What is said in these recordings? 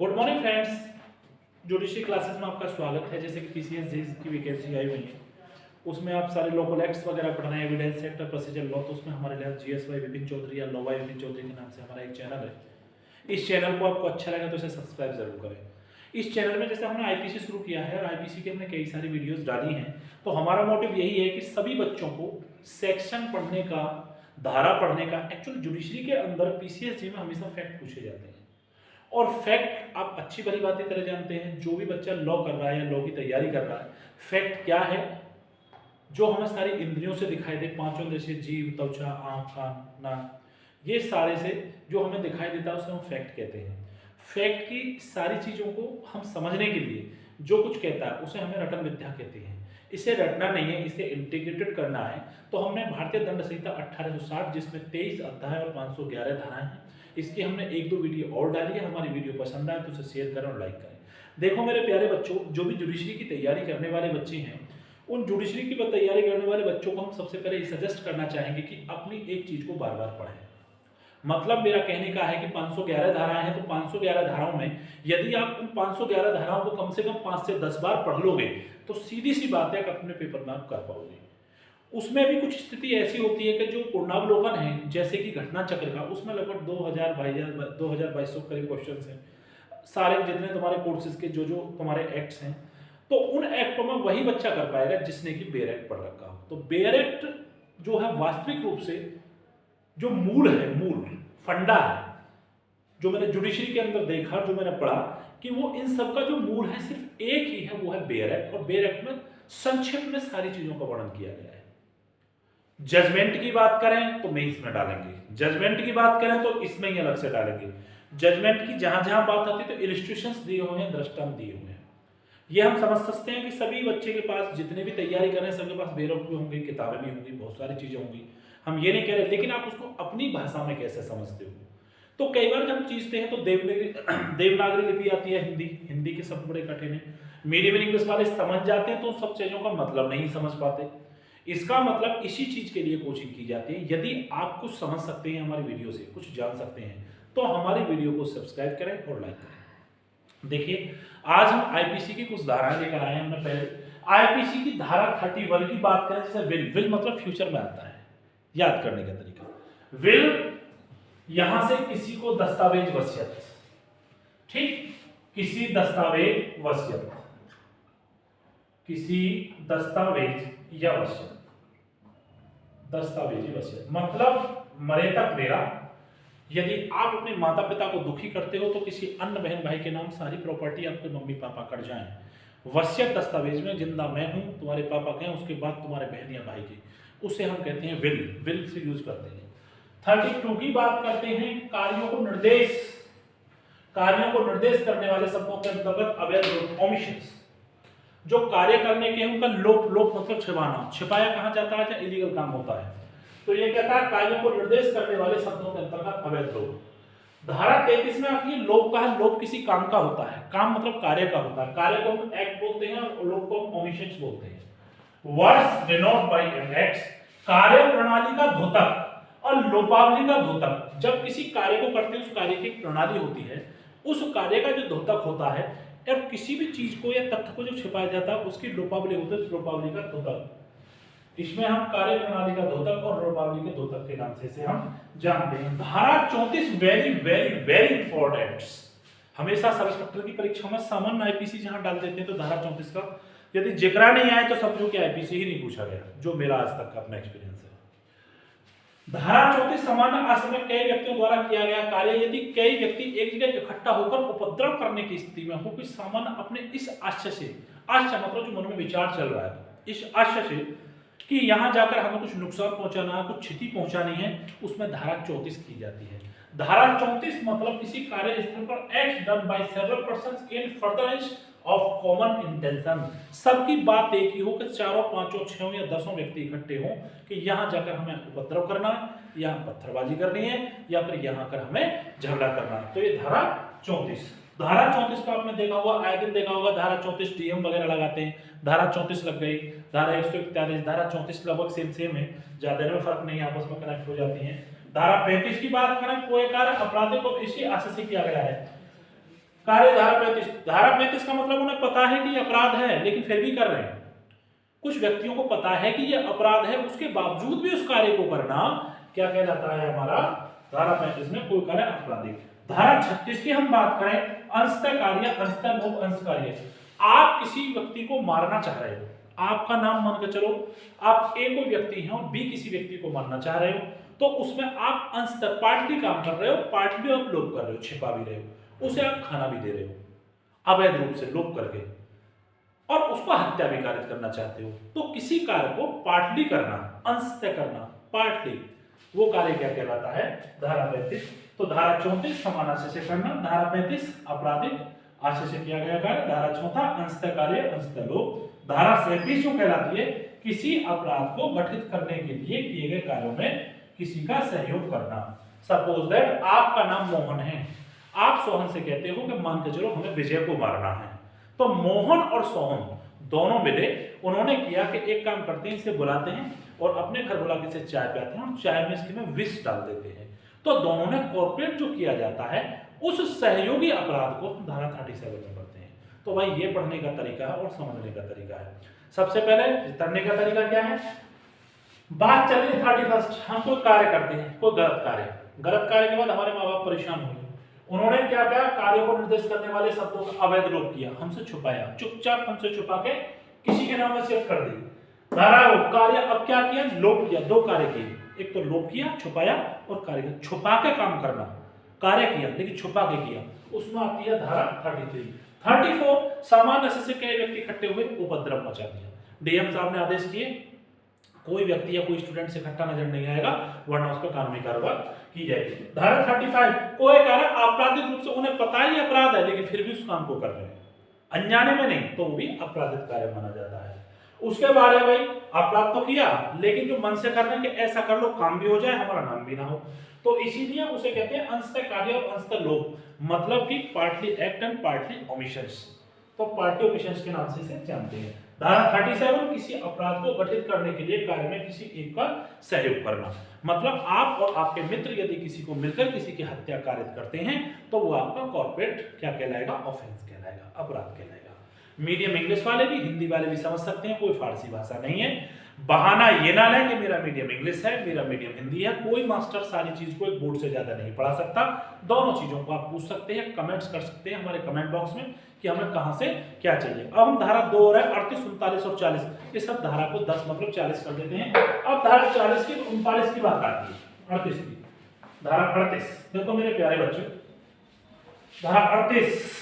Good morning friends, judiciary classes में आपका स्वागत है। जैसे कि पीसीएस की वैकेंसी आई हुई है, उसमें आप सारे लोकल एक्ट्स वगैरह पढ़ रहे हैं, एविडेंस एक्ट, प्रोसीजर लॉ। तो उसमें हमारे लिए जीएसवाई विपिन चौधरी या लॉ वाई विपिन चौधरी के नाम से हमारा एक चैनल है। इस चैनल को आपको अच्छा लगा तो इसे सब्सक्राइब जरूर करें। इस चैनल में जैसे हमने आईपीसी शुरू किया है और आईपीसी के हमने कई सारी वीडियोस डाली हैं, तो हमारा मोटिव यही है कि सभी बच्चों को सेक्शन पढ़ने का, धारा पढ़ने का। एक्चुअली जुडिशरी के अंदर पीसीएस में हमेशा फैक्ट पूछे जाते हैं और फैक्ट आप अच्छी भली बातें तरह जानते हैं। जो भी बच्चा लॉ कर रहा है या लॉ की तैयारी कर रहा है, फैक्ट क्या है जो हमें सारी इंद्रियों से दिखाई दे, पांचों जैसे जीव, त्वचा, आंख, कान, नाक, ये सारे से जो हमें दिखाई देता है उसे हम फैक्ट कहते हैं। फैक्ट की सारी चीज़ों को हम समझने के लिए जो कुछ कहता है उसे हमें रटन विद्या कहते हैं। इसे रटना नहीं है, इसे इंटीग्रेटेड करना है। तो हमने भारतीय दंड संहिता 1860 जिसमें 23 अध्याय और 511 धाराएं हैं, इसकी हमने एक दो वीडियो और डाली है। हमारी वीडियो पसंद आए तो उसे शेयर करें और लाइक करें। देखो मेरे प्यारे बच्चों, जो भी जुडिशरी की तैयारी करने वाले बच्चे हैं, उन जुडिशरी की तैयारी करने वाले बच्चों को हम सबसे पहले ये सजेस्ट करना चाहेंगे कि अपनी एक चीज को बार बार पढ़ें। मतलब मेरा कहने का है कि 511 धाराएं हैं, तो 511 धाराओं में यदि आप उन 511 धाराओं को कम से कम 5 से 10 बार पढ़ लोगे तो सीधी सी बात है कि अपने पेपर में आप कर पाओगे। उसमें भी कुछ स्थिति ऐसी होती है कि जो पूर्णावलोकन है, जैसे कि घटना चक्र का, उसमें लगभग 2200 करीब क्वेश्चन हैं। सारे जितने तुम्हारे कोर्सेज के जो तुम्हारे एक्ट्स हैं, तो उन एक्टों में वही बच्चा कर पाएगा जिसने कि बेयर एक्ट पढ़ रखा हो। तो बेयर एक्ट जो है वास्तविक रूप से जो मूल है, मूल फंडा है, जो मैंने जुडिशरी के अंदर देखा, जो मैंने पढ़ा कि वो इन सब का जो मूल है सिर्फ एक ही है, वो है बेयर एक्ट। और बेयर एक्ट में संक्षिप्त में सारी चीजों का वर्णन किया गया है। जजमेंट की बात करें तो मैं इसमें डालेंगे, जजमेंट की बात करें तो इसमें ही अलग से डालेंगे। जजमेंट की जहां जहां बात आती है तो इलिस्ट्रेशंस दिए हुए हैं, दृष्टांत दिए हुए हैं। ये हम समझ सकते हैं कि सभी बच्चे के पास, जितने भी तैयारी कर रहे हैं, सबके पास बेयर भी होंगे, किताबें भी होंगी, बहुत सारी चीजें होंगी। हम ये नहीं कह रहे, लेकिन आप उसको अपनी भाषा में कैसे समझते हो। तो कई बार जब चीजते हैं तो देवनागरी लिपि आती है, हिंदी के शब्द बड़े कठिन है। मीडियम इंग्लिश वाले समझ जाते हैं तो सब चीजों का मतलब नहीं समझ पाते। इसका मतलब इसी चीज के लिए कोचिंग की जाती है। यदि आप कुछ समझ सकते हैं हमारी वीडियो से, कुछ जान सकते हैं, तो हमारी वीडियो को सब्सक्राइब करें और लाइक करें। देखिए, आज हम आईपीसी की कुछ धाराएं लेकर आए हैं। हमने पहले आईपीसी की धारा 31 की बात करें, जैसे विल मतलब फ्यूचर में आता है, याद करने का तरीका। विल यहां से किसी को दस्तावेज वसीयत, ठीक, किसी दस्तावेज वसीयत, किसी दस्तावेज या वसीयत, दस्तावेजी वसीयत मतलब मरे तक मेरा। यदि आप अपने माता पिता को दुखी करते हो तो किसी अन्य बहन भाई के नाम सारी प्रॉपर्टी आपके मम्मी पापा कर जाएं। वसीयत दस्तावेज में जिंदा मैं हूं, तुम्हारे पापा के हैं, उसके बाद तुम्हारे बहन या भाई के, उसे हम कहते हैं विल से यूज करते हैं। 32 की बात करते हैं, कार्यों को निर्देश करने वाले शब्दों के अंतर्गत अवैध ओमिशंस, जो कार्य करने के उनका लोप मतलब छिपाना, छिपाया कहां जाता है, जहां इलीगल काम होता है। तो ये कहता है कार्यों को निर्देश करने वाले शब्दों के अंतर्गत अवैध लोप। धारा 33 में आती है लोप का है। लोप किसी काम का होता है, काम मतलब कार्य का होता है। कार्य को हम एक्ट बोलते हैं और लोप को हम ओमिशंस बोलते हैं। वर्ड्स डिनोट बाय एक्ट्स, कार्य प्रणाली का द्योतक और लोपावली का द्योतक। जब किसी कार्य को करते हैं, उस कार्य की एक प्रणाली होती है, उस कार्य का जो द्योतक होता है, और किसी भी चीज को या तथ्य को जो छिपाया जाता है उसकी लोपावली होती है, लोपावली का द्योतक। इसमें हम कार्य प्रणाली का द्योतक और लोपावली के द्योतक के नाम से इसे हम जानते हैं। धारा 34 वेरी वेरी वेरी इंपॉर्टेंट। हमेशा सब इंस्पेक्टर की परीक्षा में सामान्य आईपीसी जहां डाल देते हैं तो धारा 34 का यदि जिक्र नहीं आए तो समझो कि आईपीसी ही नहीं पूछा गया, जो मेरा आज तक का अपना एक्सपीरियंस है। धारा 34 सामान्य आश्रय में कई व्यक्तियों द्वारा किया गया कार्य, यदि कई व्यक्ति एक जगह इकट्ठा होकर उपद्रव करने की स्थिति में हो, कि सामान्य अपने इस आशय से, आशय मतलब जो मन में विचार चल रहा है, इस आशय से कि यहां जाकर हमें कुछ नुकसान पहुंचाना है, कुछ क्षति पहुंचानी है, उसमें धारा 34 की जाती है। धारा 34 मतलब किसी कार्य स्थल पर act done by several persons in furtherance of common intention. सबकी बात एक ही हो कि 4, 5, 6 या 10 व्यक्ति इकट्ठे हों कि यहां जाकर हमें उपद्रव करना है, या पत्थरबाजी करनी है, या फिर यहां कर हमें झगड़ा करना है। तो ये धारा 34। धारा 34 का आपने देखा होगा, आए दिन देखा होगा, धारा 34 डीएम वगैरह लगाते हैं, धारा 34 लग गई, धारा 141, धारा 34 लगभग सेम है, ज्यादा में फर्क नहीं, आपस में कनेक्ट हो जाती हैं। धारा 35 की बात करें, कोई कार्य अपराधी को इसी आशय से किया गया है कार्य धारा 35 का मतलब उन्हें पता है कि ये अपराध है लेकिन फिर भी कर रहे हैं। कुछ व्यक्तियों को पता है कि ये अपराध है, उसके बावजूद भी उस कार्य को करना क्या कहलाता है हमारा धारा 35 में कोई कार्य आपराधिक। धारा 36 की हम बात करें, अंशतः कार्य, अंशतः लोभ, अंश कार्य। आप किसी व्यक्ति को मारना चाह रहे हो, आपका नाम मान के चलो आप ए कोई व्यक्ति हैं और बी किसी व्यक्ति को मारना चाह रहे हो, तो उसमें आप अंशतः पार्टली काम कर रहे हो, पार्टली आप लोभ कर रहे हो, छिपा भी रहे हो, उसे आप खाना भी दे रहे हो अवैध रूप से लोभ करके, और उसको हत्या भी कारित करना चाहते हो। तो किसी कार्य को पार्टली करना, अंशतः करना, पार्टली, वो कार्य क्या कहलाता है धारा 35। तो धारा 34 समान आशय से करना, धारा 35 आपराधिक आशय से किया गया कार्य, धारा 34 अंशतः कार्य, अंशतः लोभ, धारा 37 जो कहलाती है किसी अपराध को गठित करने के लिए किए गए कार्यों में किसी का सहयोग करना। सपोज दैट आपका नाम मोहन है, आप सोहन से कहते हो कि मान के चलो हमें विजय को मारना है, तो मोहन और सोहन दोनों मिले, उन्होंने किया कि एक काम करते हैं, इसे बुलाते हैं और अपने घर बुला के इसे चाय पिलाते हैं और चाय में इसके में विष डाल देते हैं। तो दोनों ने कॉर्पोरेट जो किया जाता है उस सहयोगी अपराध को धारा 37 में करते हैं। तो भाई ये पढ़ने का तरीका है और समझने का तरीका है। सबसे पहले करने का तरीका क्या है, बात चल रही है 31, हम कोई कार्य करते हैं, कोई गलत कार्य के बाद हमारे माँ बाप परेशान हुए, उन्होंने क्या किया, कार्य को निर्देश करने वाले शब्दों का अवैध लोप किया, हमसे छुपाया, चुपचाप हमसे छुपा के किसी के नाम में सेव कर दी धारा कार्य। अब क्या किया, लोप किया, दो कार्य किए, एक तो लोप किया, छुपाया, और कार्य किया, छुपा के काम करना, कार्य किया लेकिन छुपा के किया, उसमें आती है धारा 33। 34 सामान्य से कई व्यक्ति इकट्ठे हुए उपद्रव मचा दिया, डीएम साहब ने आदेश दिए कोई व्यक्ति या कोई स्टूडेंट से इकट्ठा नजर नहीं आएगा वरना उस पर कानूनी कार्रवाई की जाएगी। धारा 35 कोई कार्य आपराधिक रूप से उन्हें पता ही अपराध है लेकिन फिर भी उस काम को कर रहे हैं, अनजाने में नहीं, तो वो भी आपराधिक कार्य माना जाता है। उसके बाद है भाई अपराध तो किया लेकिन जो मन से करने के ऐसा कर लो काम भी हो जाए हमारा नाम भी ना हो, तो इसीलिए उसे कहते हैं अंशतः कार्य और अंशतः लोभ, मतलब कि partly act and partly omissions. तो पार्टी ओमिशंस के नाम से इसे जानते हैं। धारा 37 किसी अपराध को गठित करने के लिए कार्य में किसी एक का सहयोग करना, मतलब आप और आपके मित्र यदि किसी को मिलकर किसी की हत्या कारित करते हैं तो वो आपका कॉर्पोरेट क्या कहलाएगा, ऑफेंस कहलाएगा, अपराध कहलाएगा। मीडियम इंग्लिश वाले भी हिंदी वाले भी समझ सकते हैं, कोई फारसी भाषा नहीं है। बहाना ये ना लें कि मेरा मीडियम इंग्लिश है मेरा मीडियम हिंदी है, कोई मास्टर सारी चीज को एक बोर्ड से ज्यादा नहीं पढ़ा सकता। दोनों चीजों को आप पूछ सकते हैं, कमेंट्स कर सकते हैं हमारे कमेंट बॉक्स में कि हमें कहां से क्या चाहिए। अब हम धारा 2 और 38, 39 और 40 इस सब धारा को 10 मतलब 40 कर देते हैं। अब धारा 40 की 39 की बात आती है, 38 की धारा 38 देखो मेरे प्यारे बच्चों, धारा 38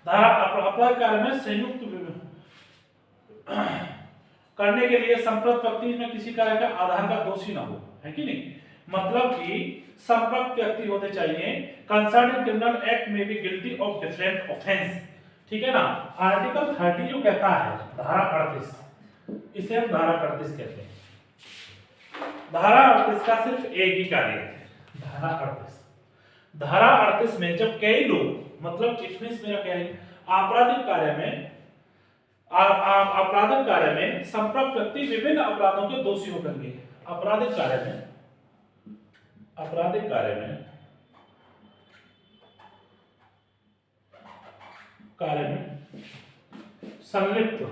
धारा अपराध कार्य में संयुक्त करने के लिए संप्रक्त व्यक्ति में किसी कार्य का आधार का दोषी ना हो, है कि नहीं, मतलब कि संप्रक्त व्यक्ति होने चाहिए। कंसर्निंग क्रिमिनल एक्ट में be guilty of different offence, ठीक है ना। आर्टिकल 30 जो कहता है धारा 38, इसे हम धारा 38 कहते हैं। धारा 38 का सिर्फ एक ही कार्य है, धारा 38। धारा 38 में जब कई लोग, मतलब इसमें मेरा क्या है, आपराधिक कार्य में संप्रक्त व्यक्ति विभिन्न अपराधों के दोषी होंगे। आपराधिक कार्य में संलिप्त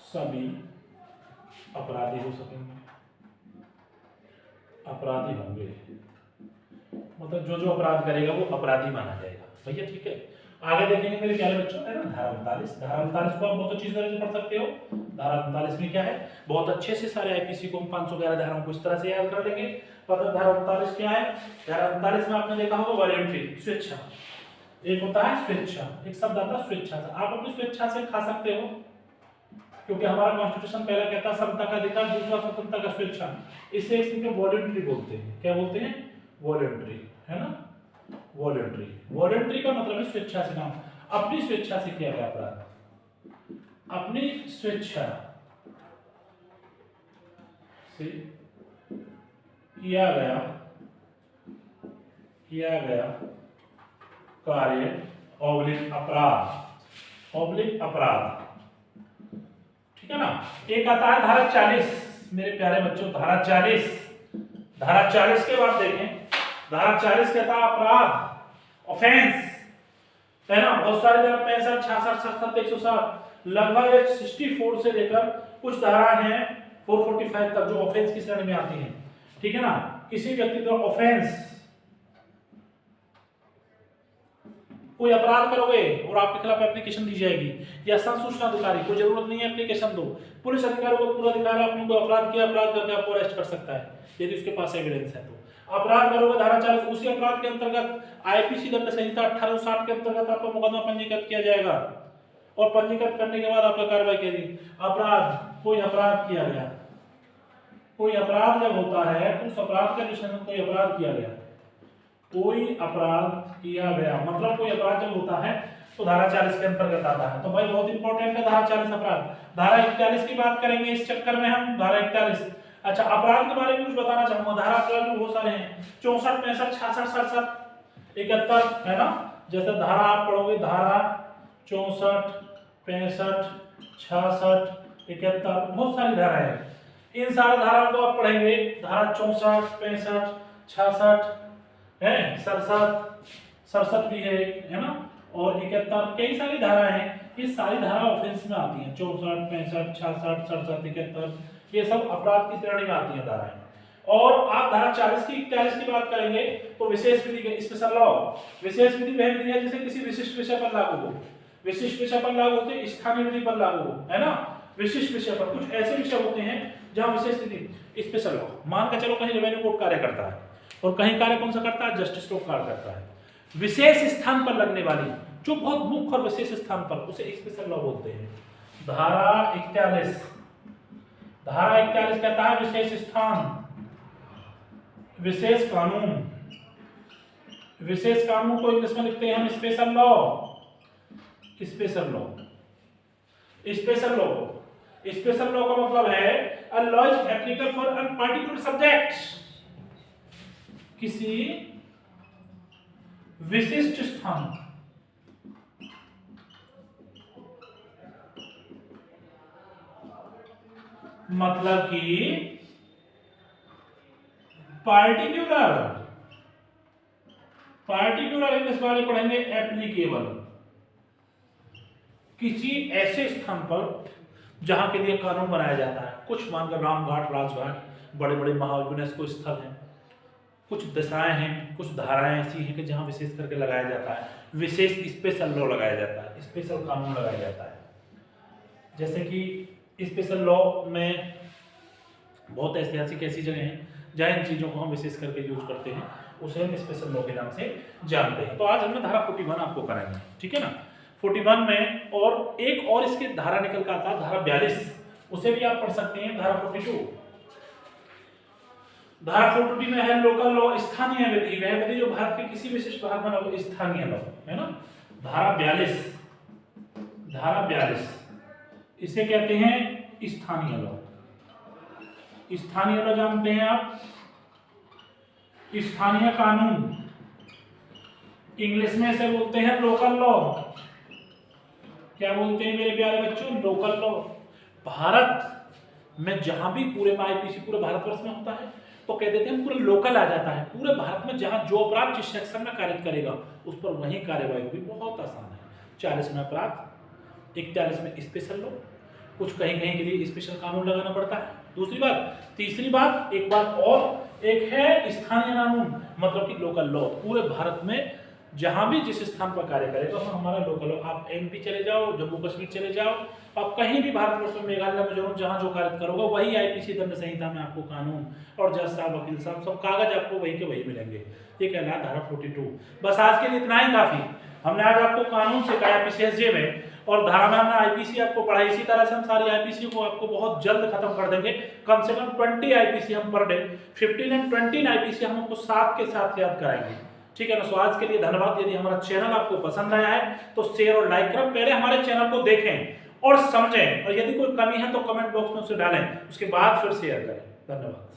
सभी अपराधी हो सकेंगे, अपराधी होंगे, मतलब जो अपराध करेगा वो अपराधी माना जाएगा भैया, ठीक है। आगे देखेंगे मेरे प्यारे बच्चों, है ना धारा 39। धारा 39 को आप बहुत अच्छी तरह से पढ़ सकते हो। धारा 39 में क्या है, बहुत अच्छे से सारे आईपीसी को हम 511 धाराओं को इस तरह से याद कर लेंगे। पता धारा 39 क्या है, धारा 39 में आपने देखा होगा वॉलंटरी, स्वेच्छा, एक होता है स्वेच्छा, एक शब्द आता है स्वेच्छा से, आप अपनी स्वेच्छा से खा सकते हो क्योंकि हमारा कॉन्स्टिट्यूशन पहला कहता है समता का अधिकार, दूसरा स्वतंत्रता का स्वेच्छा, इसे इसमें वॉलंटरी बोलते हैं। क्या बोलते हैं, वॉलंटरी, है ना, वॉलंटरी। वॉलंटरी का मतलब है स्वेच्छा से काम, अपनी स्वेच्छा से किया गया अपराध, अपनी स्वेच्छा से किया गया कार्य ऑब्लिक अपराध, ऑब्लिक अपराध, ठीक है ना। एक आता है धारा 40, मेरे प्यारे बच्चों, धारा 40। धारा 40 के बाद देखें, धारा 40 कहता है अपराध, ऑफेंस, है ना। बहुत सारे धारा 65, 66, 67, 160, लगभग 64 से लेकर कुछ धाराएं हैं 445 तक जो ऑफेंस की श्रेणी में आती हैं, ठीक है ना। किसी व्यक्ति द्वारा ऑफेंस, कोई अपराध करोगे और आपके खिलाफ एप्लीकेशन दी जाएगी, या संसूचना अधिकारी, कोई जरूरत नहीं है एप्लीकेशन दो, पुलिस अधिकारी को पूरा अधिकार है, आपने कोई अपराध किया, अपराध करके आपको अरेस्ट कर सकता है यदि उसके पास एविडेंस है तो। अपराध करोगे धारा 40, उसी अपराध के अंतर्गत आईपीसी दंड संहिता 1860 के अंतर्गत आपका मुकदमा पंजीकृत किया जाएगा, और पंजीकृत करने के बाद आपका कार्रवाई की जाएगी। अपराध, कोई अपराध किया गया, कोई अपराध जब होता है तो उस अपराध का विषय में कोई अपराध किया गया, कोई अपराध किया गया मतलब कोई अपराध जब होता है तो धारा 40 के अंतर्गत आता है। तो भाई बहुत इंपॉर्टेंट है धारा 40 अपराध। धारा 41 की बात करेंगे इस चक्कर में हम, धारा 41। अच्छा, अपराध के बारे में कुछ बताना चाहूंगा। धारा अपराध में बहुत सारे हैं, 64, 65, 66, 67, 71, है ना। जैसे धारा आप पढ़ोगे, धारा 64, 65, 66, 71, बहुत सारी धाराएं हैं। इन सारी धाराओं को आप पढ़ेंगे, धारा 64, 65, 66 है, 67 भी है ना, और 71, कई सारी धाराएं हैं। ये सारी धारा ऑफेंस में आती हैं, 64, 65, 66, 67, 71, ये सब अपराध की श्रेणी में आती हैं धाराएं। और आप धारा 40 की 41 की बात करेंगे तो विशेष विधि, स्पेशल लॉ। विशेष विधि वह विधि है जिसे किसी विशिष्ट विषय पर लागू हो, विशिष्ट विषय पर लागू होते, स्थानीय विधि पर लागू हो, है ना। विशिष्ट विषय पर, कुछ ऐसे विषय होते हैं जहां विशेष विधि, स्पेशल लॉ। मान के चलो कहीं रेवेन्यू कोर्ट कार्य करता है और कहीं कार्य कौन सा करता है, जस्टिस कोर्ट कार्य करता है। विशेष स्थान पर लगने वाली, जो बहुत मुख्य और विशेष स्थान पर, उसे स्पेशल लॉ बोलते हैं। धारा 41, धारा 41 कहता है विशेष स्थान, विशेष कानून। विशेष कानून को इंग्लिश में लिखते हैं हम special law, special law, special law. Special law का मतलब है a law is applicable for a particular subject, किसी विशिष्ट स्थान, मतलब कि पार्टिकुलर इंग्लिश वाले पढ़ेंगे एप्लीकेबल, किसी ऐसे स्थान पर जहां के लिए कानून बनाया जाता है। कुछ मानकर रामघाट, राजघाट, बड़े बड़े यूनेस्को स्थल हैं, कुछ दशाएं हैं, कुछ धाराएं ऐसी हैं कि जहां विशेष करके लगाया जाता है, विशेष स्पेशल लॉ लगाया जाता है, स्पेशल कानून लगाया जाता है। जैसे कि स्पेशल लॉ में बहुत ऐतिहासिक ऐसी जगह हैं जहां इन चीजों को हम विशेष करके यूज करते हैं, उसे हम स्पेशल लॉ के नाम से जानते हैं। तो आज हमने धारा 41 आपको कराएंगे, ठीक है ना। 41 में और एक और इसकी धारा निकल कर आता है धारा 42, उसे भी आप पढ़ सकते हैं। धारा 42, धारा 42 में है लोकल लॉ, स्थानीय विधि, वह विधि जो भारत के किसी विशेष भाग में लागू, स्थानीय लॉ, है ना। धारा 42, धारा 42 इसे कहते हैं स्थानीय लॉ। स्थानीय लॉ जानते हैं आप, स्थानीय कानून, इंग्लिश में इसे बोलते हैं लोकल लॉ। क्या बोलते हैं मेरे प्यारे बच्चों, लोकल लॉ। भारत में जहां भी पूरे में आईपीसी पूरे भारतवर्ष में होता है तो कह देते हैं पूरे लोकल आ जाता है। पूरे भारत में जहां जो अपराध जिस सेक्शन में कारित करेगा उस पर वही कार्यवाही होगी, बहुत आसान है। 40 में अपराध, 41 में स्पेशल लॉ, कुछ कहीं कहीं के लिए स्पेशल कानून लगाना पड़ता है। दूसरी बात, तीसरी बात, एक बात और एक है स्थानीय कानून, मतलब कि लोकल लॉ। पूरे भारत में जहां भी जिस स्थान पर कार्य करेगा तो हमारा लोकल लॉ। आप एमपी चले जाओ, जम्मू कश्मीर चले जाओ, आप कहीं भी भारतवर्ष में, मेघालय, मिजोरम, जहां जो कार्य करोगे वही आईपीसी दंड संहिता में आपको कानून और जज साहब, वकील साहब, सब कागज आपको वही के वही मिलेंगे। ये कहला धारा 42। बस आज के लिए इतना ही काफी। हमने आज आपको कानून सिखाया पीसीएसजे में, और धारा में हमने आईपीसी आपको पढ़ाई। इसी तरह से हम सारी आईपीसी को आपको बहुत जल्द खत्म कर देंगे। कम से कम 20 आईपीसी हम पर डे, 15 एंड 20 आईपीसी हम आपको साथ के साथ याद कराएंगे, ठीक है ना। सो आज के लिए धन्यवाद। यदि हमारा चैनल आपको पसंद आया है तो शेयर और लाइक करें। पहले हमारे चैनल को देखें और समझें, और यदि कोई कमी है तो कमेंट बॉक्स में उसे डालें, उसके बाद फिर शेयर करें। धन्यवाद।